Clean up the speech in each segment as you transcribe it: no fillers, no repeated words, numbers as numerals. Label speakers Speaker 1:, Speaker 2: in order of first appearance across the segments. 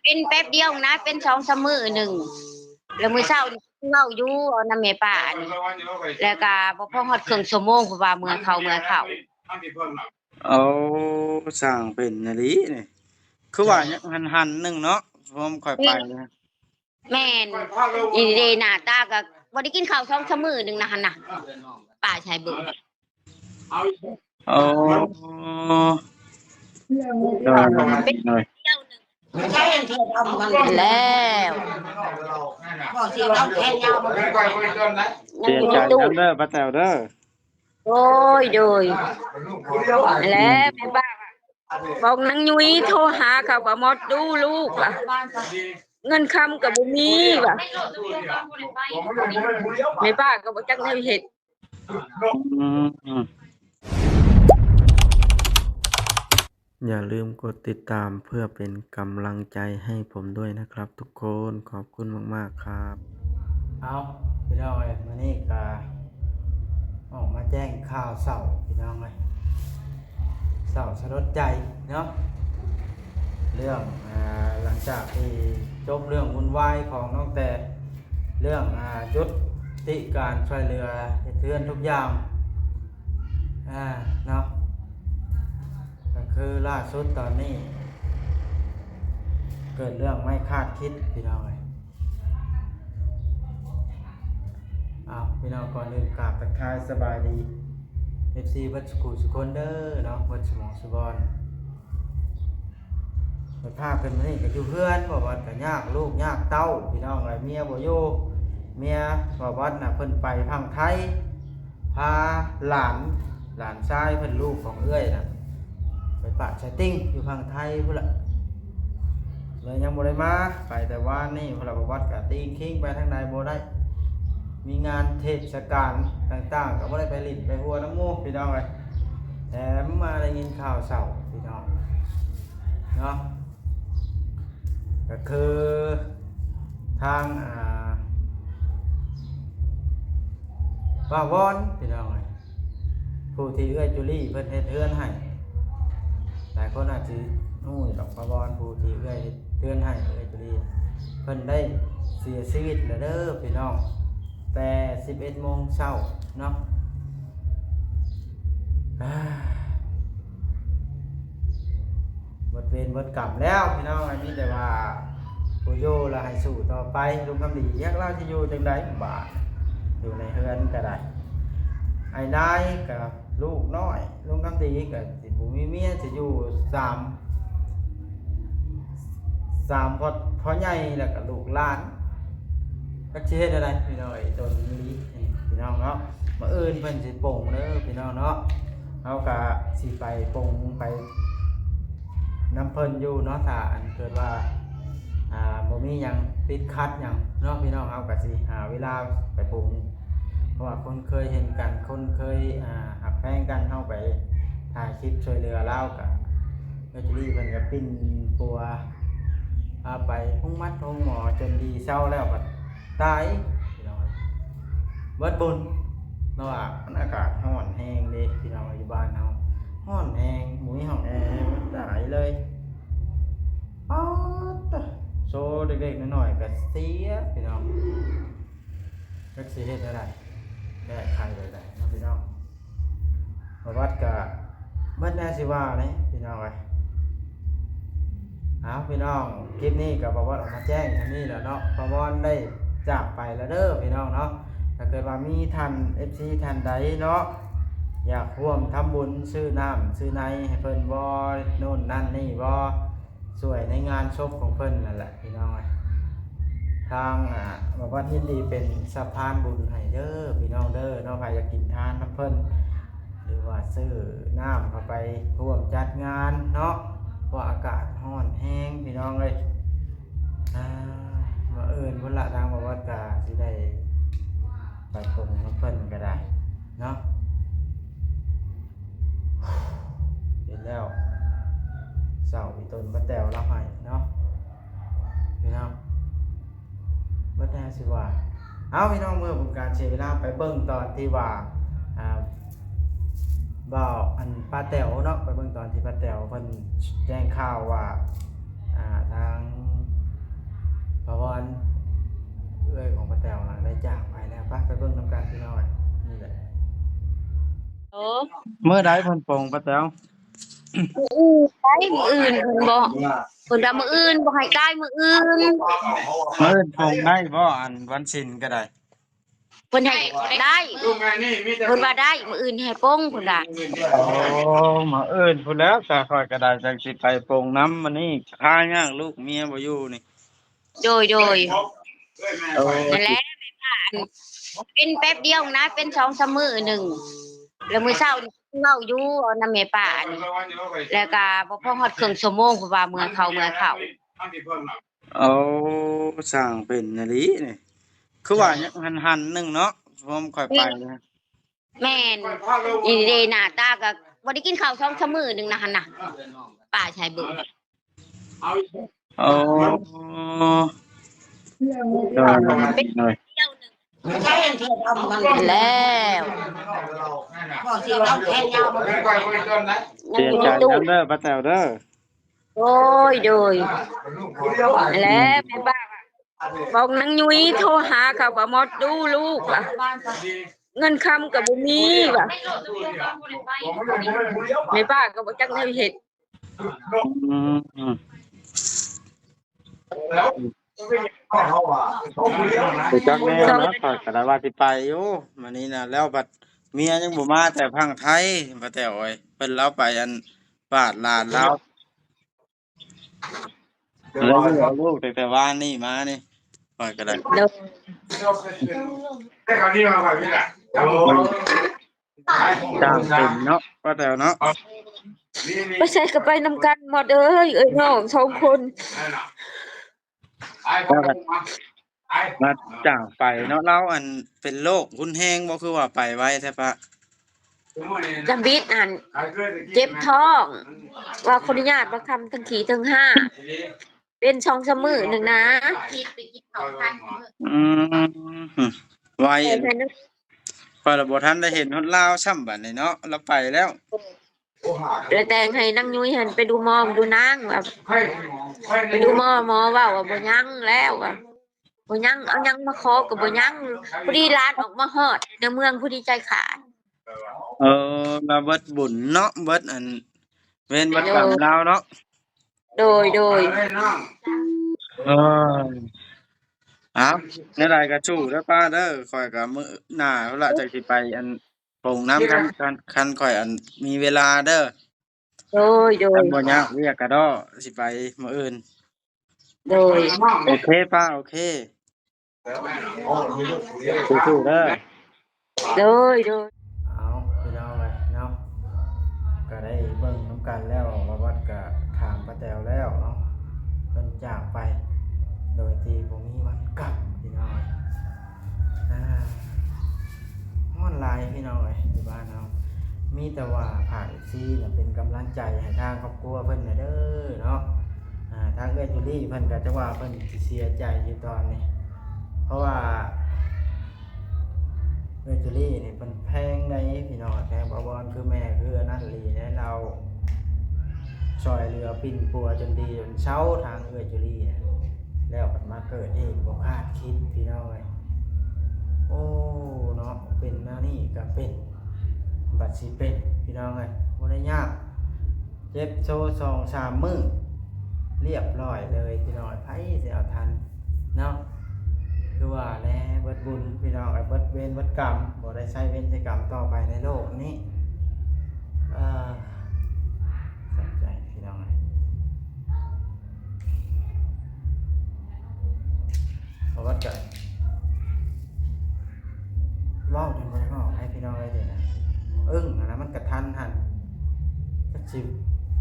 Speaker 1: เป็นแป๊บเดียวนะเป็น2-3มื้อหนึ่งแล้วมื้อเช้านี่เว้าอยู่เอานำแม่ป้านี่แล้วก็บ่พอฮอดครึ่งชั่วโมงเพราะว่าเมื่อยเข้า
Speaker 2: โอ้สร้างเป็นอีหลีนี่คือว่ายังหันๆหนึงเนาะผมค่อยไปนะ
Speaker 1: แม่นอีเดหน้าตาก็บ่ได้กินข้าว2-3มื้อหนึ่งนะหั่นน่ะป้าสิให้เบิ่ง
Speaker 2: โอ้โดยโดย
Speaker 1: แล้ว
Speaker 2: เสียใจนำเด้อป้าแต๋วเด้อ
Speaker 1: โอ้ยโดยแล้วแม่ป้าบอกนางยุ้ยโทรหาเขาว่าหมดดูลูกว่ะเงินคำก็บ่มีว่ะแม่ป้าก็บ่จักแนวเฮ็ด
Speaker 2: อืมอย่าลืมกดติดตามเพื่อเป็นกำลังใจให้ผมด้วยนะครับทุกคนขอบคุณมากๆครับเอาพี่น้องเอ้ยมื้อนี้ก็ออกมาแจ้งข่าวเศร้าพี่น้องเอ้ยเศร้าสลดใจเนาะเรื่องหลังจากที่จบเรื่องวุ่นวายของน้องแต่เรื่องยุติการช่วยเหลือเทือนทุกอย่างเนาะก็คือล่าสุดตอนนี้เกิดเรื่องไม่คาดคิดพี่น้องเลยพี่น้องก่อนอื่นกราบทักทายสบายดี FC วัดสกุลสุคนเด้อเนาะวัดสมองสุบอนไปพาเพิ่นมานี่ก็อยู่เพื่อนบอกว่าก็ยากลูกยากเต้าพี่น้องเอ้ยเมียบ่อยู่เมียบอกว่าน่ะเพิ่นไปพังไทยพาหลานชายเพิ่นลูกของเอื้อยน่ะไปปะชายติ้งอยู่พังไทยพุ่นล่ะเลยยังบ่ได้มาไปแต่ว่านี่พุ่นล่ะบอกว่าก็ตีคิงไปทางใดบ่ได้มีงานเทศกาลต่างๆก็บ่ได้ไปลิ้นไปหัวน้ำมูกพี่น้องเอ้ยแถมมาได้ยินข่าวเศร้าพี่น้องเนาะก็คือทางว่าวอนพี่น้องผู้ที่เอื้อยจุลี่เพิ่นเฮ็ดเฮือนให้หลายคนอาจสิฮู้ดอกว่าวอนผู้ที่เอื้อยเฮือนให้เอื้อยจุลี่เพิ่นได้เสียชีวิตแล้วเด้อพี่น้องแต่ 11 โมงเช้าเนาะหมดเวรหมดกรรมแล้วพี่น้องอันนี้แต่ว่าผู้โยละให้สู้ต่อไปลุงคำดียักเราจะอยู่จังไดบาทอยู่ในเฮือนก็ได้ไอ้นายกับลูกน้อยลุงคำดีกับสิบุมีเมียจะอยู่สามพ่อใหญ่แล้วก็ลูกหลานก็สิเฮ็ดอะไรพี่น้องต้นนี้พี่น้องเนาะมาอื่นเพิ่นสิโป่งเด้อพี่น้องเนาะเฮาก็สิไปโป่งไปน้ำเพิ่นอยู่เนาะถ้าอันเกิดว่าบ่มีหยังติดขัดหยังเนาะพี่น้องเฮาก็สิหาเวลาไปปรุงเพราะว่าคนเคยเห็นกันคนเคยหักแพงกันเฮาไปถ่ายคลิปช่วยเหลือแล้วก็จะรีบเพิ่นก็ปิ้นปัวพาไปห้องมัดห้องหมอจนดีเศร้าแล้วก็ตายพี่น้องเบิดบุญเนาะมันอากาศร้อนแห้งเด้พี่น้องอยู่บ้านเฮาร้อนแห้งหมุ้ยห้องแอร์มันตายเลยโซเด็กๆน้อยๆก็เสียพี่น้องก็สิเฮ็ดได้ได้ใครได้เนาะพี่น้องประวัติก็เบิดแน่สิว่าเลยพี่น้องเอ้ยพี่น้องคลิปนี้ก็ประวัติออกมาแจ้งอย่างนี้แหละเนาะประวัติได้จากไปแล้วเด้อพี่น้องเนาะถ้าเกิดว่ามีท่าน FC ท่านใดเนาะอยากร่วมทำบุญซื้อน้ำซื้อในให้เพิ่นบ่โน่นนั่นนี่บ่สวยในงานศพของเพิ่นนั่นแหละพี่น้องทางบอกว่ายินดีเป็นสะพานบุญให้เด้อพี่น้องเด้อเนาะใครอยากกินทานน้ำเพิ่นหรือว่าซื้อน้ำเข้าไปร่วมจัดงานเนาะเพราะอากาศร้อนแห้งพี่น้องเลยมาพุ่นละทางบอกว่าก็สิได้ไปปรุงน้ำเพิ่นก็ได้เนาะเห็นแล้วเสาอีต้นมะแตวรับให้เนาะพี่น้องเมื่อแต่สิว่าพี่น้องเมื่อผมการเสียเวลาไปเบิ่งตอนที่ว่าบ่าวอันป้าแต๋วเนาะไปเบิ่งตอนที่ป้าแต๋วเพิ่นแจ้งข่าวว่าทาง มื้อใดเพิ่นปลงป้าแต๋ว
Speaker 1: มื้ออื่นเพิ่นบ่เพิ่นว่ามื้ออื่นบ่ให้ได้มื้ออื่น
Speaker 2: มื้ออื่นปลงได้บ่อันวันศีลก็ได้
Speaker 1: เพิ่นให้ได้เพิ่นว่าได้มื้ออื่นให้โป้งเพิ่นว่า
Speaker 2: โอ้มื้ออื่นพู้นแหล้วก็ข้อยก็ได้จังสิไปปลงน้ำมื้อนี้ค้ายากลูกเมียบ่อยู่นี่
Speaker 1: โดย
Speaker 2: โอ้
Speaker 1: นั่นแห
Speaker 2: สิ
Speaker 1: ละแม่ป้าอันเป็นแป๊บเดียวนะเป็น2-3มื้อหนึ่งแล้วมื้อเช้านี่เว้าอยู่เอานำแม่ป้านี่แล้วก็บ่พอฮอดครึ่งชั่วโมงเพราะว่าเมื่อเข้า
Speaker 2: โอ้สร้างเป็นอีหลีนี่คือว่ายังหันๆหนึงเนาะผมค่อยไปนะ
Speaker 1: แม่นอีเดหน้าตาก็บ่ได้กินข้าว2-3มื้อหนึงนะหั่นน่ะป้าชายเบิ่ง
Speaker 2: โอ้ได้หน่อย
Speaker 1: เที่ยวหนึงแล้ว
Speaker 2: เสียใจนำเด้อป้าแต๋วเด้อ
Speaker 1: โดยนั่นแหละแม่ป้าบอกนางยุ้ยโทรหาเขาว่าหมดดูลูกว่ะเงินคำก็บ่มีว่ะแม่ป้าก็บ่จักแนวเฮ็ด
Speaker 2: อืมไปจักแนวเนาะข้อยก็ได้ว่าสิไปอยู่มื้อนี้น่ะแล้วบัดเมียยังบ่มาแต่พังไทยป้าแต๋วเอ้ยเพิ่นเลาไปอันบ้านหลานเลาแล้วเอาลูกตั้งแต่วานนี้มานี่ข้อยก็ได้
Speaker 1: เด้อ
Speaker 2: จ้างเป็นเนาะป้าแต๋วเนาะ
Speaker 1: ไปใส่ก็ไปนำกันหมดเอ้ยน้อง2คน
Speaker 2: แล้วก็มาจ้างไปเนาะเราอันเป็นโรครุนแรงบ่คือว่าไปไวแท้ปะ
Speaker 1: จำบิดนั่นเจ็บท้องว่าขออนุญาตบ่คำทั้งขี่ทั้งห้าเป็น2-3มื้อหนึงนะ
Speaker 2: อืมไวข้อยละบ่ทันได้เห็นฮอดลาวซ้ำบัดนี้เนาะเราไปแล้ว
Speaker 1: แล้วแต่งให้นางยุ้ยหันไปดูหมอดูนางแบบไปดูหมอว่าบ่ยังแล้วว่าบ่ยังเอายังมาขอก็บ่ยังพอดีหลานออกมาฮอดในเมืองผู้ดีใจขาด
Speaker 2: เออเราเบิดบุญเนาะเบิดอันเวรเบิดกรรมเราเนาะ
Speaker 1: โดย
Speaker 2: เออเอาแนวใดก็สู้เด้อป้าเด้อข้อยก็มื้อหน้าพุ่นล่ะจักสิไปอันโป่งน้ำคันข้อยอันมีเวลาเด้อคันบ่ยากเวียกก็ด้อสิไปมื้ออื่น
Speaker 1: โดย
Speaker 2: โอเคป้าโอเคสู้ๆเด้อ
Speaker 1: โดย
Speaker 2: เอาพี่น้องเลยเนาะก็ได้เบิ่งน้ำกันแล้วว่าวัดก็ถามป้าแต๋วแล้วเนาะเพิ่นจากไปโดยที่บ่มีวันกลับพี่น้องฮ้อนหลายพี่น้องเอ้ยที่บ้านเฮามีแต่ว่าภาค FC น่ะเป็นกำลังใจให้ทางครอบครัวเพิ่นน่ะเด้อเนาะทางเอื้อยจุลี่เพิ่นก็จะว่าเพิ่นสิเสียใจอยู่ตอนนี้เพราะว่าเอื้อยจุลี่นี่เพิ่นแพงได้พี่น้องแพงบ่บ่คือแม่คืออันนั้นอีหลีได้เราช่วยเหลือปิ่นปัวจนดีจนเช้าทางเอื้อยจุลี่เนี่ยแล้วมันมาเกิดเองบ่คาดคิดพี่น้องเอ้ยโอ้เนาะเป็นแนวนี้ก็เป็นบัดสิเป็นพี่น้องเอ้ยบ่ได้ยากเจ็บโชว์2-3 มื้อเรียบร้อยเลยพี่น้องไผสิเอาทันเนาะคือว่าแลเบิดบุญพี่น้องเบิดเวรเบิดกรรมบ่ได้ใช้เวรใช้กรรมต่อไปในโลกนี้สนใจพี่น้องเพราะว่าเกิดเว้าจนบ่ได้เว้าให้พี่น้องได้เด้นะอันนั้นมันกระทันหันจักสิ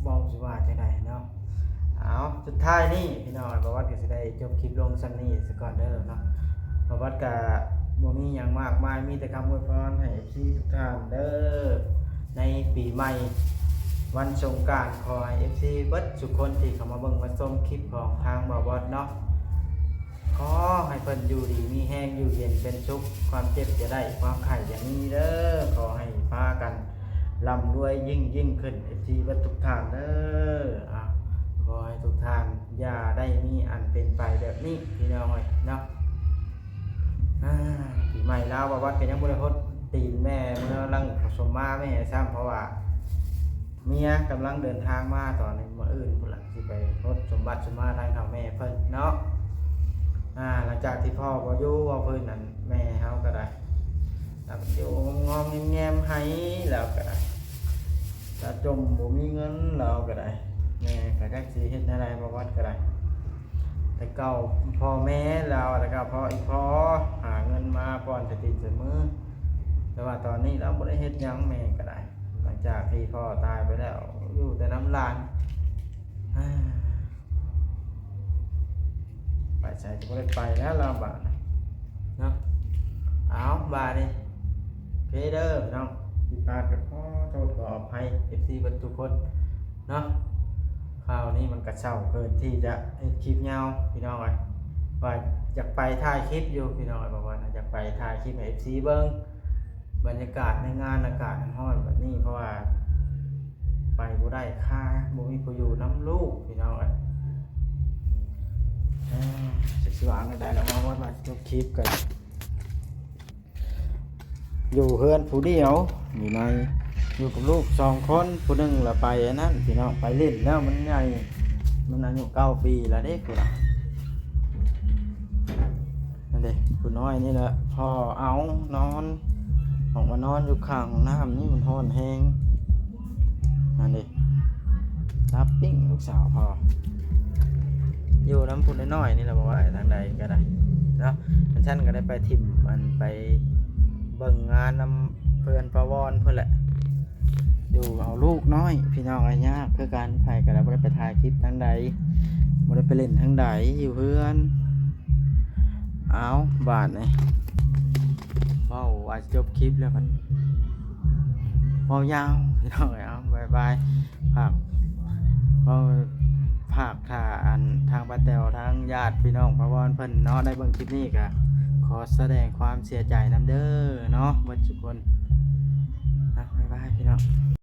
Speaker 2: เว้าสิว่าจังได๋เนาะเอาสุดท้ายนี่พี่น้องบ่ว่าก็สิได้จบคลิปลงซั่นนี้ซะก่อนเด้อเนาะบ่ว่าก็บ่มีหยังมากมายมีแต่คำอวยพรให้ FC ทุกท่านเด้อในปีใหม่วันสงกรานต์ขอให้ FC เบิดทุกคนที่เข้ามาเบิ่งมาชมคลิปของทางบ่าวบอสเนาะขอให้เพิ่นอยู่ดีมีแรงอยู่เย็นเป็นสุขความเจ็บอย่าได้ความไข้อย่ามีเด้อขอให้พากันร่ำรวยยิ่งขึ้น FC เบิดทุกท่านเด้อขอให้ทุกท่านอย่าได้มีอันเป็นไปแบบนี้พี่น้องเนาะปีใหม่ลาวบ่วัดก็ยังบ่ได้ฮด ตีนแม่เมื่อกำลังผสมมาแม่ซ้ำเพราะว่าเมียกำลังเดินทางมาตอนนี้มื้ออื่นพุ่นล่ะสิไปรถสมบัติสมมาทางเขาแม่เพิ่นเนาะหลังจากที่พ่อบ่อยู่ว่าเพิ่นนั่นแม่เฮาก็ได้แล้วอยู่งอมๆแงมๆให้แล้วก็ได้ถ้าจมบ่มีเงินแล้วก็ได้แม่ก็จักสิเฮ็ดอะไรบ่วัดก็ได้แต่เก่าพ่อแม่เราแล้วก็พ่ออีกพ่อหาเงินมาป้อนแต่ติดเสมอแต่ว่าตอนนี้เราบ่ได้เฮ็ดหยังแม่ก็ได้หลังจากที่พ่อตายไปแล้วอยู่แต่น้ำหลานไปใส่จะบ่ได้ไปแล้วเราบาดเนาะเอาบาดนี่เพเด้อพี่น้องผิดพลาดก็ขอโทษขออภัย FC เบิดทุกคนเนาะคราวนี้มันกระเช้าเกินที่จะเฮ็ดคลิปยาวพี่น้องเอ้ยว่าอยากไปถ่ายคลิปอยู่พี่น้องเอ้ยบอกว่าอยากไปถ่ายคลิปให้ FC เบิ่งบรรยากาศในงานอากาศร้อนแบบนี้เพราะว่าไปบ่ได้ค่าบ่มีผู้อยู่น้ำลูกพี่น้องเอ้ยสิวางได้แล้วมาจบคลิปกันอยู่เฮือนผู้เดียวอยู่กับลูก2คนผู้หนึงละไปอันนั้นพี่น้องไปเล่นแล้วมันใหญ่มันอายุ9 ปีแล้วเด้พุ่นน่ะนั่นเด้ผู้น้อยนี่แหละพ่อเอานอนออกมานอนอยู่ข้างน้ำนี่มันร้อนแฮงนั่นเด้รับปิ้งลูกสาวพ่ออยู่น้ำพุ่นน้อยๆนี่แหละบอกว่าทางใดก็ได้เนาะมันฉันก็ได้ไปทิมมันไปเบิ่งงานนำเพื่อนประวรเพื่อนแหละอยู่เอาลูกน้อยพี่น้องอะไรยากคือการไผก็ได้บ่ได้ไปถ่ายคลิปทางใดบ่ได้ไปเล่นทางใดอยู่เพื่อนเอาบาดนี่ว้าวว่าจบคลิปแล้วมันว้าวยาวพี่น้องเอาบายบายภาคถ้าอันทางป้าแต๋วทางญาติพี่น้องประวรเพิ่นเนาะได้เบิ่งคลิปนี้ก็ขอแสดงความเสียใจนำเด้อเนาะเบิดทุกคนบ๊ายบายพี่น้อง